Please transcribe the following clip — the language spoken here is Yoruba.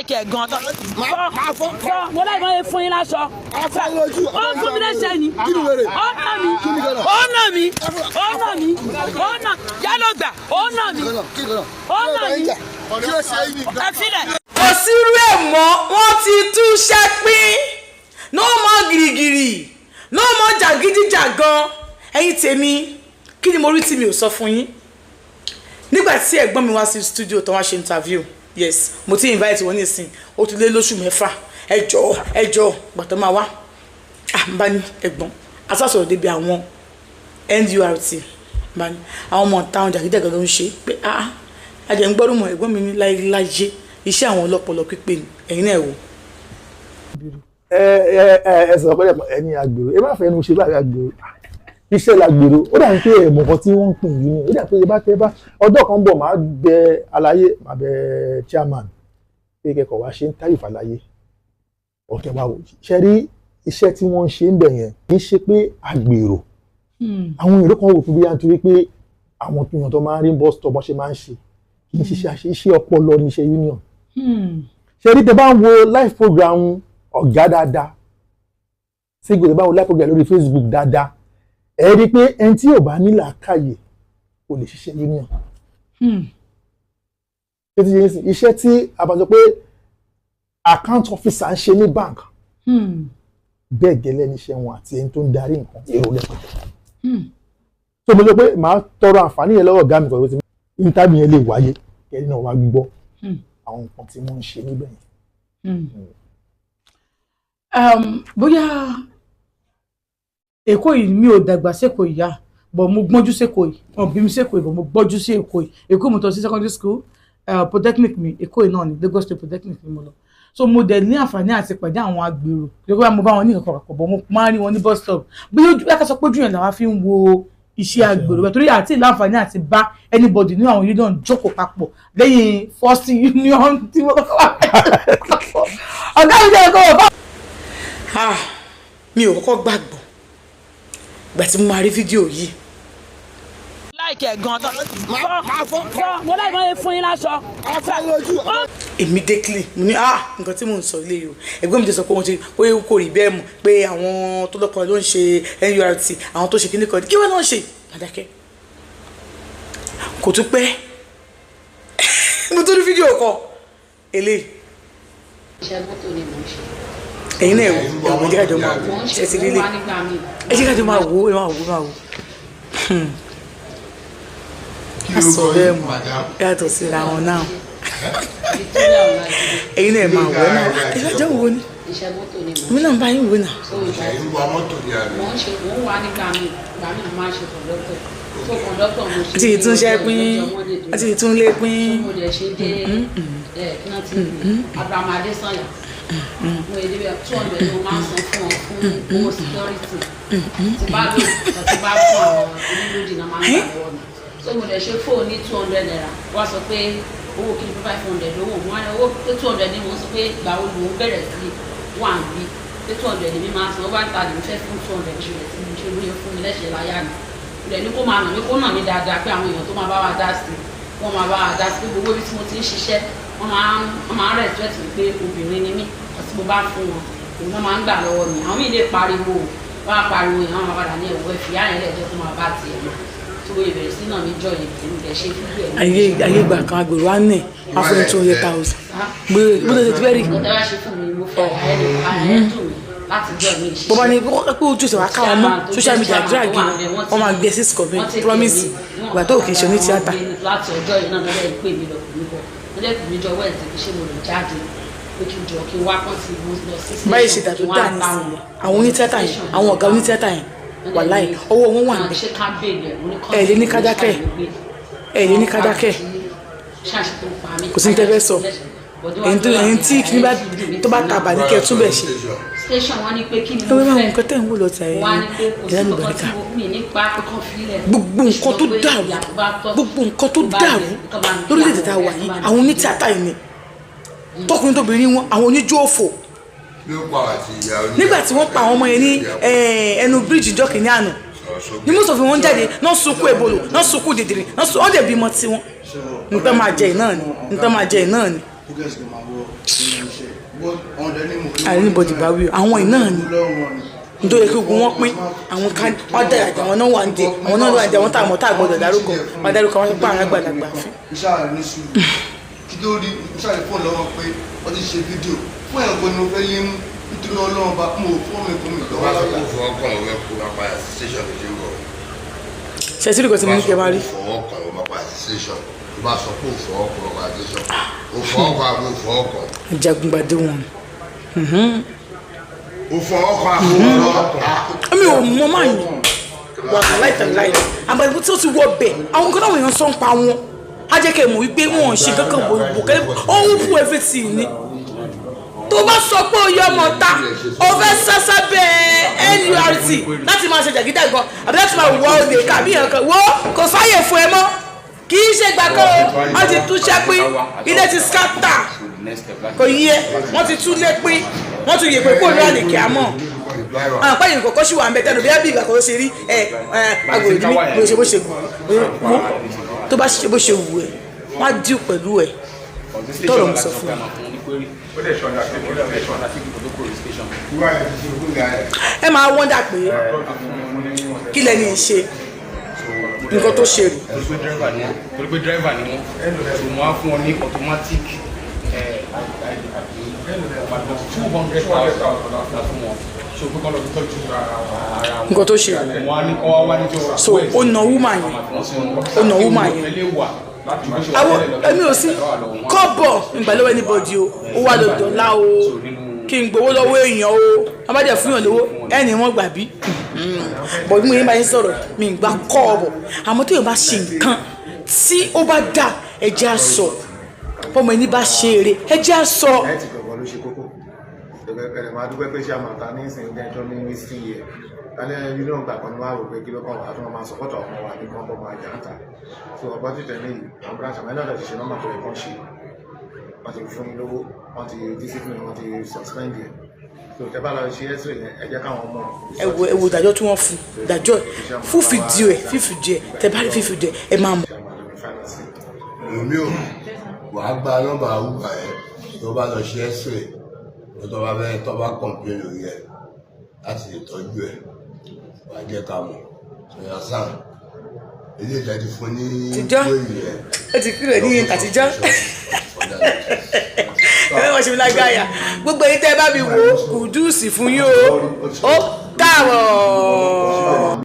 láìkẹ́ gan tán. Mo láì máa ń fún yín láṣọ. Ó fún mi lẹ́sẹ̀ ni. Ó nà mí. Ó nà mí. Ó nà mí. Ó nà yálògbà. Ó nà mí. Ó nà mí. Ẹ filẹ̀. Kò sírú ẹ̀ mọ́, wọ́n ti túṣẹ́ pín. No more gìrìgìrì. No more jàgídíjàgan. Ẹ̀yin tèmi, kí ni mo rí tí mi ò sọ fún yín? Nígbà tí ẹ̀gbọ́n mi wá sí studio tó wá ṣe interview, yes, mo ti invite wọn nísìn, ó ti lé lóṣù mẹ́fà. Ẹ jọ̀ọ́ gbàtọ́ máa wá. N bá ní ẹ̀gbọ́n, asásọ̀rọ̀ débi àwọn NURT. Bá ní àwọn ọmọ táwọn jàgídíjàgan ló ń ṣe pé ajẹ́ ń gbọ́dọ̀ mọ̀ ẹ̀gbọ́n mi ní láyé iṣẹ́ àwọn ọlọ́pọlọ pípé ni ẹ̀yin náà wò. Ẹ sọ pé ẹni àgbèrò ẹ má fẹ́ ẹnu ṣe báyìí àgbèrò iṣẹ́ làgbèrò ó dà ní pé ẹ̀mọ̀ kan tí wọ́n ń pín yìí ni ó dà pé tẹ́ bá ọjọ́ kan bọ̀ máa bẹ aláyé máa bẹ chairman pé kẹ́kọ̀ọ́ wá ṣe ń táyì fàlàyé ọ̀kẹ́ wa wò ṣe rí iṣẹ́ tí wọ́n ń ṣe ń bẹ̀ yẹn kì í ṣe pé àgbèrò àwọn èrò kan wò fún bí yá nítorí pé àwọn tó yàn tó máa ń rí bus stop bọ́ ṣe máa ń ṣe kì í ṣiṣẹ́ iṣẹ́ ọpọlọ ní iṣẹ́ union ṣe rí tẹ́ bá ń wo live program ọ̀gá dáadáa sígbò tẹ́ bá ń wo live program lórí Facebook dáadáa ẹ rí pé ẹni tí ò bá ní làákàyè kò lè ṣiṣẹ́ union iṣẹ́ tí a bá sọ pé account officer ń ṣe ní bank bẹ́ẹ̀ gẹ́lẹ́ níṣẹ́ wọn àti ẹni tó ń darí nǹkan èrò lẹ́pẹ̀tẹ̀ tó mo sọ pé màá tọrọ àǹfààní yẹn lọ́wọ́ ọ̀gá mi kọ̀ọ̀kan tí interview yẹn lè wáyé kẹ́ni náà wá gbọ́ àwọn nǹkan tí wọ́n ń ṣe níbẹ̀ yẹn. Bóyá Èkó yìí mi ò dàgbà sẹ́kọ̀ọ́ ìyá bọ̀ mo gbọ́njú sẹ́kọ̀ọ́ yìí wọ́n bí mi sẹ́kọ̀ọ́ yìí bọ̀ mo gbọ́njú sí Èkó yìí Èkó mo tọ́ sí secondary school polytechnic mi Èkó yìí náà ni Lagos State polytechnic mi mo lọ so mo dẹ̀ ní àǹfààní àti pàdé àwọn agbèrò lórí mo bá wọn ní ìkọ̀kọ̀ àpọ̀ bọ̀ mo máa ń rí wọn ní bus stop bí ojú ká sọ pé ojú yẹn làwọn fi ń wo iṣẹ́ agbèrò bẹ́ẹ̀ torí àti láǹfààní àti bá anybody ní àwọn union jókòó papọ̀ lẹ́yìn first union tí wọ́n kọ́ ọ̀gá mi jẹ́ ẹ̀kọ́ ọ̀bá. Mi ò kọ́kọ́ gbàgbọ́ gbà tí mo máa rí fídíò yìí. láìkẹ́ gan tán. Mo láì máa ń fún yín láṣọ. Immediately mo ní nǹkan tí mò ń sọ ilé yìí o ẹ̀gbọ́n mi ti sọ pé wọ́n ti ó kò rí bẹ́ẹ̀ mọ̀ pé àwọn tó lọ́pọ̀ ló ń ṣe NURT àwọn tó ṣe kíní kan kí wọ́n náà ṣe àdákẹ́ kò tún pẹ́ mo tún rí fídíò kan eléyìí. iṣẹ́ mọ́tò ni mò ń ṣe. ẹ̀yin náà ẹ̀wọ̀ ẹ̀jẹ̀ kájọ máa wò ṣe ti rí lé ẹ̀jẹ̀ kájọ máa wò ẹ̀ máa wò. a sọ bẹ́ẹ̀ mọ̀ yàtọ̀ síra wọn náà ẹ̀yin náà máa wò náà ìlàjọ wo ni mi náà bá yín wò náà. mo ń wá nígbà mi máa ṣe kọ̀ńdọ́tọ̀ tó kọ̀ńdọ́tọ̀ mo ṣe. àti ìtúnṣe pín àti ìtúnlé pín. mo dẹ̀ ṣe dé náà ti Abraham Adesanya mo èdè bẹ́ẹ̀ 200 ni mo máa ń san fún ọ fún owó security tí bá lò tí bá fún àwọn onílòdì náà máa ń gbà lọ́wọ́ mi so mo dẹ̀ ṣe fóònù ní 200 naira wọ́n sọ pé owó kí n fi 500 owó mo wá ní owó pé 200 ni mo sọ pé ìgbà wo lòún bẹ̀rẹ̀ sí wà ń bí pé 200 ni mi máa san ó bá ń ta lè fẹ́ fún 200 ṣe rẹ̀ sí mi ṣe lóye fún mi lẹ́sẹ̀ láyà mi ilẹ̀ ní kó máa nà mí kó nà mí dáadáa pé àwọn èèyàn tó máa bá wa dá sí wọ́n máa bá wa dá sí gbogbo ibi tí mo ti ń ṣiṣẹ́ wọ́n máa ń respect mi pé obìnrin ni mí àti mo bá fún wọn òun náà máa ń gbà lọ́wọ́ mi àwọn míì lè pariwo wọ́n á pariwo yẹn wọ́n máa padà ní ẹ̀wọ́ ẹ̀fìyà yẹn lẹ́jọ́ tó máa bá tiẹ̀ lọ tó ìbẹ̀rẹ̀ sí náà níjọ́ yẹn èmi kẹ̀ ṣe fídíò ẹ̀. ayé ìgbà kan agbèrò wa nẹ̀ afẹ́ 200,000 gbé bó ló ṣe ti bẹ́ẹ̀ rí. ọ̀dọ́ wa ṣe fún mi mo fẹ́ àyẹ̀dùn mi láti jọ mi ìṣiṣẹ́. bọ́bá ni pé ojú ìṣẹ̀wá káwọn mọ́ social media drag wọ́n máa gbé sí scorpion promise ìgbà tó kì í ṣe ní tíátà. láti ọjọ́ yìí náà lọ́dẹ̀ pè mí lọ pè mí bọ̀ lọ́dẹ̀ pè mí jọ wẹ́ẹ̀sì kí ṣé mo lè jáde pé kí n jọ kí n wá kàn sí mo lọ sí station. báyìí ṣe dàtó dà ní sí àwọn onítìátà yẹn àwọn ọ̀gá onítìátà yẹn wàláì owó wọn wà níbẹ̀ ẹ̀ lé ní kádákẹ́ ẹ̀ lé ní kádákẹ́ kò sí ní tẹ́fẹ́ sọ ẹ̀yin tí kí tó bá tàbà ní kẹ́ túbẹ̀ ṣe. lórí àwọn nǹkan tẹ̀ ń wò lọ́tà ẹ̀ ìlànà ìbàdíkà gbogbo nǹkan tó dàrú lórílẹ̀‐èdè tá a wà yìí àwọn onítìátà yìí ni tọkùnrin tóbìnrin wọn àwọn oníjó òfò nígbà tí wọ́n pa àwọn ọmọ yẹn ní ẹnu bíríìjì ìjọ kìíní àná ní most of wọn jáde náà sunkún ebolo náà sunkún dìdìrín náà sunkún ọ̀dẹ̀ bímọ tiwọn nǹkan máa jẹ iná ni. anybody bá wí àwọn iná ni nítorí pé ogun wọn pín àwọn kan wọn dá ìjà wọn náà wà ń jẹ àwọn náà wà ń jẹ wọn tá àmọ́ tá àgbọ́dọ̀ dárúkọ wọn dárúkọ wọn pa àwọn àgbàlagbà fún. kí ló rí ìṣàlẹ̀ fóònù lọ́wọ́ pé wọ́n ti ṣe fídíò fún ẹ̀kọ́ ni mo fẹ́ yé mú nítorí ọlọ́run bá mú fóònù fún mi lọ́wọ́ lọ́wọ́. wọ́n fọwọ́ kàn wọ́n kó máa padà sí station tó ti ń bọ̀. ṣèṣírí kò sí mú kí ẹ máa rí. fọwọ́ kàn wọ́n máa padà sí station tó bá sọ pé òfọwọ́ kàn wọ́n padà sí station òfọwọ́ kàn àbí òfọwọ́ kàn. Ajagungbadé wọn. òfọwọ́ kàn àbí òfọwọ́ kàn. mi ò mọ máa yìn wà láìtàláì àmọ́ ibi tí ó ti wọ bẹ̀ àwọn nǹkan táwọn èèyàn sọ ń pa wọn á jẹ́ kẹ́ ẹ̀ mọ̀ wípé wọn ò ṣe kankan bò kẹ́lẹ́ ọ̀hún fún everything ni tó bá sọ pé o yọ ọmọ ta o fẹ́ sásá bẹ́ẹ̀ NURT láti máa ṣe jàgídàgan àbí láti máa wọ olè kàbí ẹ̀kan wo kò sáyè fún ẹ mọ́ kì í ṣe gbà kan o wọ́n ti túṣẹ́ pín ilé ti scatter kò yí ẹ wọ́n ti tú lé pín wọ́n tún yè pé kó lóra lè kí á mọ̀ àwọn àpá yìí kọ̀kọ́ sì wà ń bẹ tẹ́lẹ̀ bí ábí ìgbà kan ó ṣe rí agbòrò ìdí bó ṣe bó ṣe wù tó bá ṣe bó ṣe wù ẹ wọ́n á díù pẹ̀lú ẹ tọrọ mo sọ fún ẹ. ẹ máa wọ́ndà pé kí lẹ́ni ẹ̀ ṣe nǹkan tó ṣe rí. torí pé dírẹ́fà ni wọ́n tó mọ́ á fún ọ ní automatic 200,000 fún wọn so pé kọ́ lọ fi tọ́jú ara wọn. nǹkan tó ṣe rí so ó nà wúmà yẹn ó nà wúmà yẹn àwọn èmi ò sí kọ́bọ̀ ìgbàlówó anybody o ó wà lọ́dọ̀ ńlá o kí n gbowó lọ́wọ́ èèyàn o wọ́n bá dẹ̀ fún yàn lówó ẹni wọ́n gbà bí bọ̀dún mo yín bá yín sọ̀rọ̀ mi ń gbà kọ́ọ̀bọ̀ àmọ́ tó yàn bá ṣe nǹkan tí ó bá dà ẹ̀jẹ̀ á sọ bọ́mọ ẹni bá ṣe eré ẹ̀jẹ̀ á sọ. ẹ ti gbọ̀ngàn ló ṣe kókó ẹ̀rẹ̀ máa dúpẹ́ pé ṣé àmàta ní ìsìn ìgbẹ́ ẹjọ́ ní wíṣí yẹ kálẹ̀ yìí náà gbà kan ní wàá rò pé kí ló kàn wá tó máa sọ́kọ́tọ̀ ọmọ wa ní kan bọ́ máa jà ń ta so ọgbọ́n títẹ̀ ní àwọn branch àmọ́ ẹ̀nà ìṣẹ̀ṣẹ̀ náà máa tó ẹ̀kọ́ ṣe wọ́n ti fún yín lówó wọ́n ti discipline wọ́n ti suspend yẹn so tẹ́ bá lọ ṣe ẹ́sẹ̀ yẹn ẹ jẹ́ káwọn ọmọ. ẹ wo ìdájọ́ tí wọ́n fún ìdájọ́ fún fìdí ẹ̀ tẹ́ bá rí fífi ẹ̀ ẹ máa mọ̀. èmi ò wàá gba nọ́mbà àwùgbà ẹ tó bá lọ ṣe ẹ́sẹ̀ tó bá fẹ́ tó bá kọ̀m̀pé lórí ẹ láti lè tọ́jú ẹ wàá jẹ́ ká mọ̀ ṣọyà sáà ilé ìdájí fún ní ìwé ẹ. ẹ ti kúrò ní àtijọ́ ẹ wọ́n ṣe mi lágbáyà gbogbo èyí tẹ́ bá mi wò Kúdùsì fún yín o ó dàrọ̀.